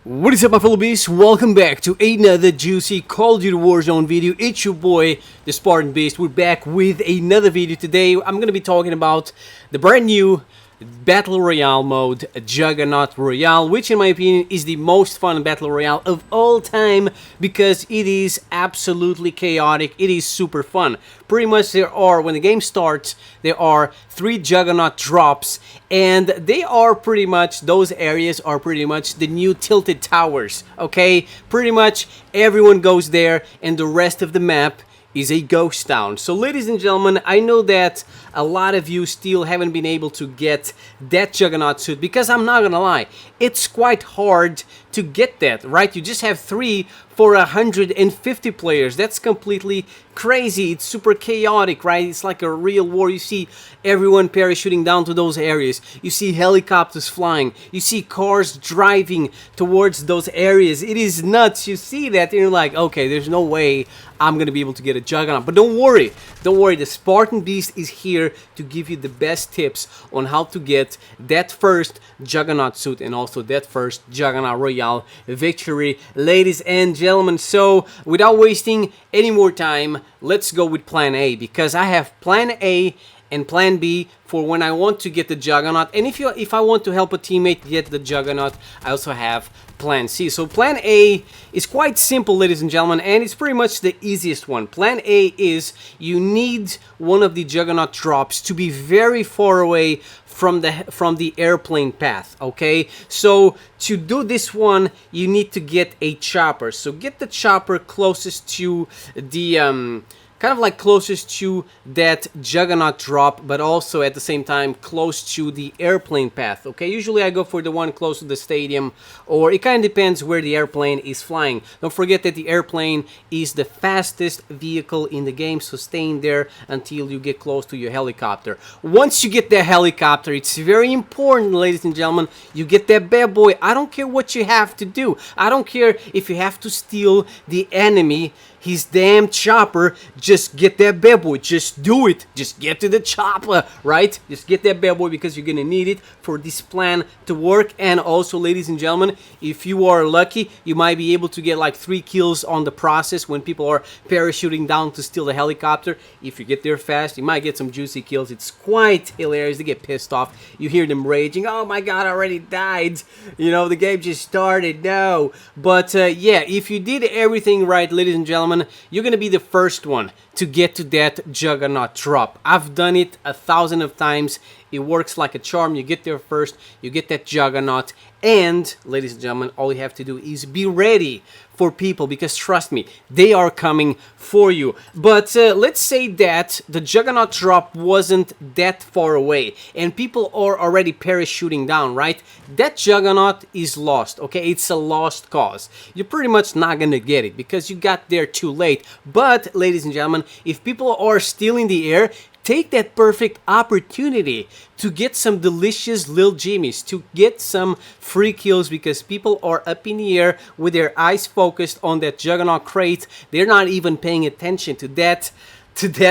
What is up, my fellow beasts? Welcome back to another juicy Call of Duty Warzone video. It's your boy, the Spartan Beast. We're back with another video today. I'm going to be talking about the brand new Battle Royale mode, Juggernaut Royale, which in my opinion is the most fun Battle Royale of all time because it is absolutely chaotic. It is super fun. Pretty much when the game starts, there are 3 Juggernaut drops, and those areas are pretty much the new tilted towers, okay? Pretty much everyone goes there, and the rest of the map is a ghost town. So ladies and gentlemen, I know that a lot of you still haven't been able to get that Juggernaut suit because I'm not gonna lie, it's quite hard to get that, right? You just have 3 for 150 players. That's completely crazy. It's super chaotic, right? It's like a real war. You see everyone parachuting down to those areas. You see helicopters flying. You see cars driving towards those areas. It is nuts. You see that and you're like, okay, there's no way I'm gonna be able to get a Juggernaut. But don't worry, the Spartan Beast is here to give you the best tips on how to get that first Juggernaut suit and also that first Juggernaut Royale victory, ladies and gentlemen. So without wasting any more time, let's go with plan A, because I have plan A and plan B for when I want to get the Juggernaut, and if I want to help a teammate get the Juggernaut, I also have plan C. So plan A is quite simple, ladies and gentlemen, and it's pretty much the easiest one. Plan A is you need one of the Juggernaut drops to be very far away from the airplane path, okay? So to do this one, you need to get a chopper. So get the chopper closest to the kind of like closest to that Juggernaut drop, but also at the same time close to the airplane path, okay? Usually I go for the one close to the stadium, or it kind of depends where the airplane is flying. Don't forget that the airplane is the fastest vehicle in the game, so stay in there until you get close to your helicopter. Once you get that helicopter, it's very important, ladies and gentlemen, you get that bad boy. I don't care what you have to do. I don't care if you have to steal the enemy his damn chopper. Just get that bad boy. Just do it. Just get to the chopper, right? Just get that bad boy because you're gonna need it for this plan to work. And also, ladies and gentlemen, if you are lucky, you might be able to get like 3 kills on the process when people are parachuting down to steal the helicopter. If you get there fast, you might get some juicy kills. It's quite hilarious. They get pissed off. You hear them raging, oh my god, I already died. You know, the game just started. No. But yeah, if you did everything right, ladies and gentlemen, you're gonna be the first one to get to that Juggernaut drop. I've done it 1,000 of times. It works like a charm. You get there first, you get that Juggernaut, and ladies and gentlemen, all you have to do is be ready for people, because trust me, they are coming for you. But let's say that the Juggernaut drop wasn't that far away and people are already parachuting down, right? That Juggernaut is lost, okay? It's a lost cause. You're pretty much not gonna get it because you got there too late. But ladies and gentlemen, if people are still in the air, take that perfect opportunity to get some delicious little jimmies, to get some free kills, because people are up in the air with their eyes focused on that Juggernaut crate. They're not even paying attention to that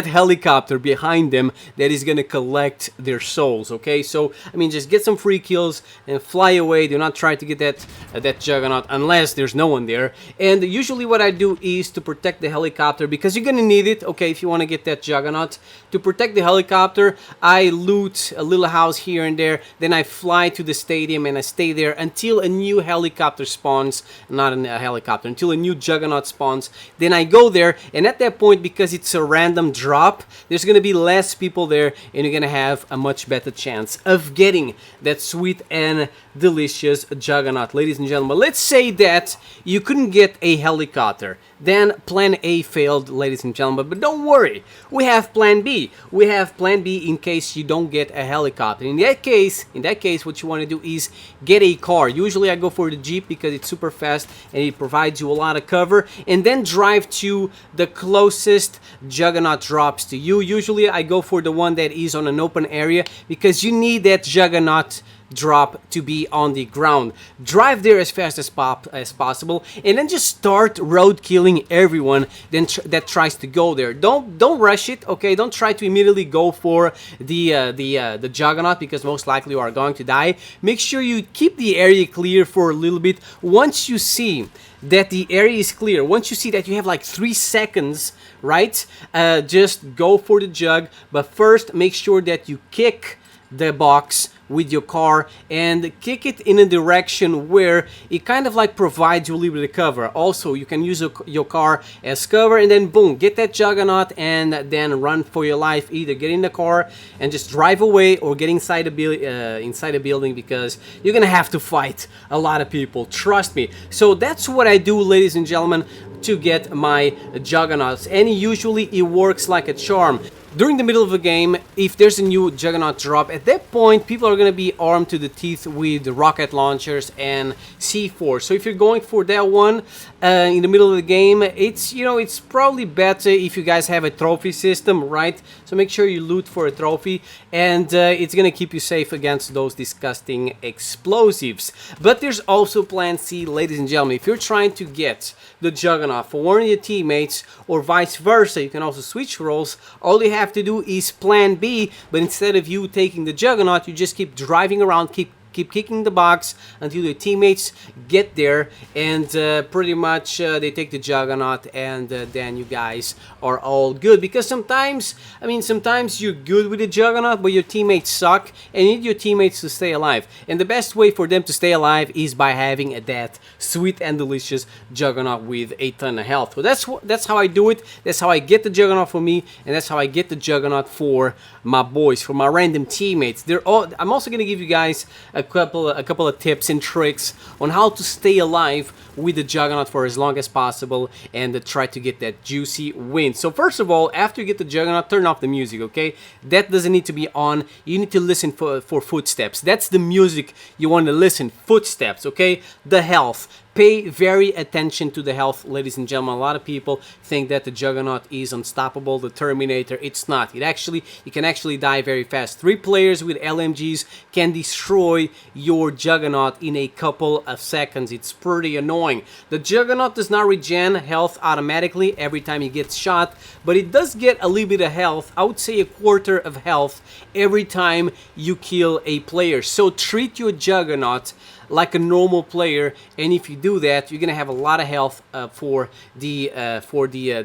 helicopter behind them that is gonna collect their souls, okay? So I mean, just get some free kills and fly away. Do not try to get that Juggernaut unless there's no one there. And usually what I do is to protect the helicopter, because you're gonna need it, okay, if you want to get that Juggernaut. To protect the helicopter, I loot a little house here and there, then I fly to the stadium and I stay there until a new helicopter spawns. Not a helicopter, until a new Juggernaut spawns. Then I go there, and at that point, because it's a random drop, there's gonna be less people there, and you're gonna have a much better chance of getting that sweet and delicious Juggernaut. Ladies and gentlemen, let's say that you couldn't get a helicopter, then plan A failed, ladies and gentlemen. But don't worry, we have plan B. We have plan B in case you don't get a helicopter. In that case, what you want to do is get a car. Usually I go for the Jeep because it's super fast and it provides you a lot of cover, and then drive to the closest Juggernaut drops to you. Usually I go for the one that is on an open area because you need that Juggernaut drop to be on the ground. Drive there as fast as possible, and then just start road killing everyone that tries to go there. Don't rush it, okay? Don't try to immediately go for the Juggernaut, because most likely you are going to die. Make sure you keep the area clear for a little bit. Once you see that the area is clear, once you see that you have like 3 seconds, right, just go for the Jug. But first, make sure that you kick the box with your car and kick it in a direction where it kind of like provides you a little bit of cover. Also, you can use your car as cover, and then boom, get that Juggernaut and then run for your life. Either get in the car and just drive away, or get inside a building, because you're gonna have to fight a lot of people, trust me. So that's what I do, ladies and gentlemen, to get my Juggernauts, and usually it works like a charm. During the middle of a game, if there's a new Juggernaut drop, at that point people are going to be armed to the teeth with rocket launchers and C4. So if you're going for that one in the middle of the game, it's, you know, it's probably better if you guys have a trophy system, right? So make sure you loot for a trophy, and it's going to keep you safe against those disgusting explosives. But there's also plan C, ladies and gentlemen. If you're trying to get the Juggernaut for one of your teammates, or vice versa, you can also switch roles. All you have to do is plan B, but instead of you taking the Juggernaut, you just keep driving around, keep kicking the box until your teammates get there, and pretty much they take the Juggernaut, and then you guys are all good. Because sometimes, I mean, sometimes you're good with the Juggernaut, but your teammates suck, and you need your teammates to stay alive. And the best way for them to stay alive is by having that sweet and delicious Juggernaut with a ton of health. So that's how I do it. That's how I get the Juggernaut for me, and that's how I get the Juggernaut for my boys, for my random teammates. I'm also gonna give you guys a couple of tips and tricks on how to stay alive with the Juggernaut for as long as possible, and try to get that juicy win. So first of all, after you get the Juggernaut, turn off the music, okay? That doesn't need to be on. You need to listen for footsteps. That's the music you want to listen. Footsteps, okay? The health. Pay very attention to the health, ladies and gentlemen. A lot of people think that the Juggernaut is unstoppable, the Terminator. It's not. You can actually die very fast. 3 players with LMGs can destroy your Juggernaut in a couple of seconds. It's pretty annoying. The Juggernaut does not regen health automatically every time he gets shot, but it does get a little bit of health. I would say a quarter of health every time you kill a player. So treat your Juggernaut like a normal player, and if you do that, you're gonna have a lot of health for the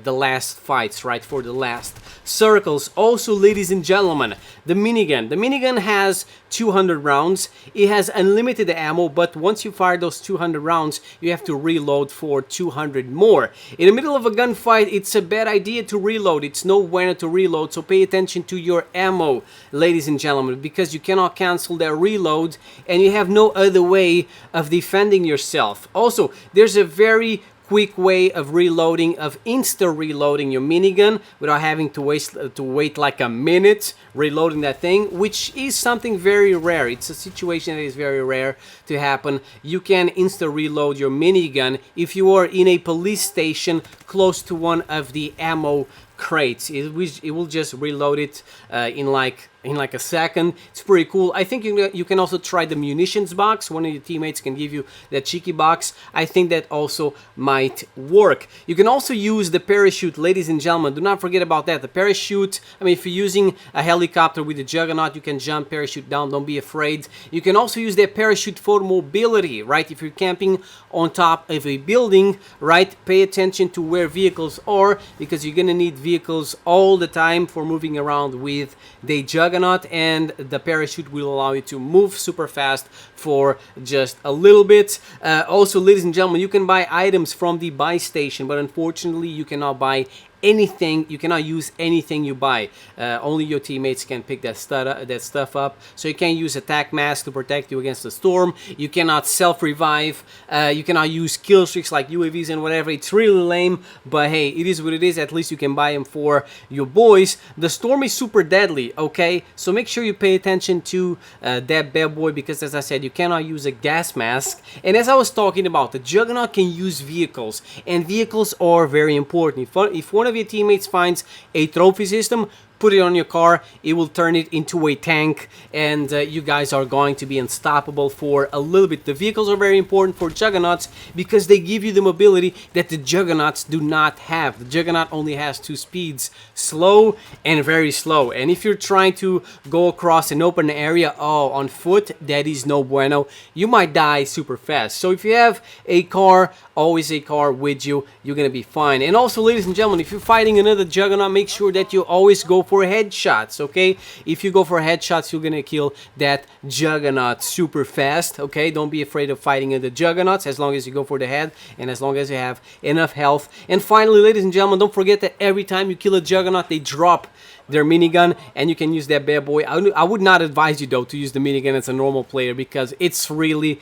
last fights, right? For the last circles. Also, ladies and gentlemen, the minigun. The minigun has 200 rounds. It has unlimited ammo, but once you fire those 200 rounds, you have to reload for 200 more. In the middle of a gunfight, it's a bad idea to reload. It's nowhere to reload, so pay attention to your ammo, ladies and gentlemen, because you cannot cancel that reload, and you have no other way of defending yourself. Also, there's a very quick way of reloading, of insta-reloading your minigun without having to wait like a minute reloading that thing, which is something very rare. It's a situation that is very rare to happen. You can insta-reload your minigun if you are in a police station close to one of the ammo crates. It will just reload it in like a second. It's pretty cool. I think you can also try the munitions box. One of your teammates can give you that cheeky box. I think that also might work. You can also use the parachute, ladies and gentlemen. Do not forget about that. The parachute, I mean, if you're using a helicopter with the Juggernaut, you can jump, parachute down. Don't be afraid. You can also use that parachute for mobility, right? If you're camping on top of a building, right? Pay attention to where vehicles are, because you're gonna need vehicles all the time for moving around with the Juggernaut, and the parachute will allow you to move super fast for just a little bit. Also, ladies and gentlemen, you can buy items from the buy station, but unfortunately you cannot buy anything. You cannot use anything you buy. Only your teammates can pick that stuff up. So you can't use attack mask to protect you against the storm. You cannot self-revive. You cannot use kill streaks like UAVs and whatever. It's really lame, but hey, it is what it is. At least you can buy them for your boys. The storm is super deadly, okay? So make sure you pay attention to that bad boy, because as I said, you cannot use a gas mask. And as I was talking about, the Juggernaut can use vehicles, and vehicles are very important. If one of your teammates finds a trophy system, put it on your car, it will turn it into a tank, and you guys are going to be unstoppable for a little bit. The vehicles are very important for Juggernauts because they give you the mobility that the Juggernauts do not have. The Juggernaut only has 2 speeds, slow and very slow. And if you're trying to go across an open area, oh, on foot, that is no bueno. You might die super fast. So if you have a car, always a car with you, you're gonna be fine. And also, ladies and gentlemen, if you're fighting another Juggernaut, make sure that you always go for headshots, okay? If you go for headshots, you're gonna kill that Juggernaut super fast, okay? Don't be afraid of fighting other Juggernauts as long as you go for the head and as long as you have enough health. And finally, ladies and gentlemen, don't forget that every time you kill a Juggernaut, they drop their minigun, and you can use that bad boy. I would not advise you though to use the minigun as a normal player because it's really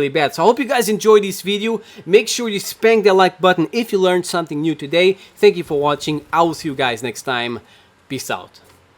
bad. So I hope you guys enjoyed this video. Make sure you spank that like button if you learned something new today. Thank you for watching. I will see you guys next time. Peace out.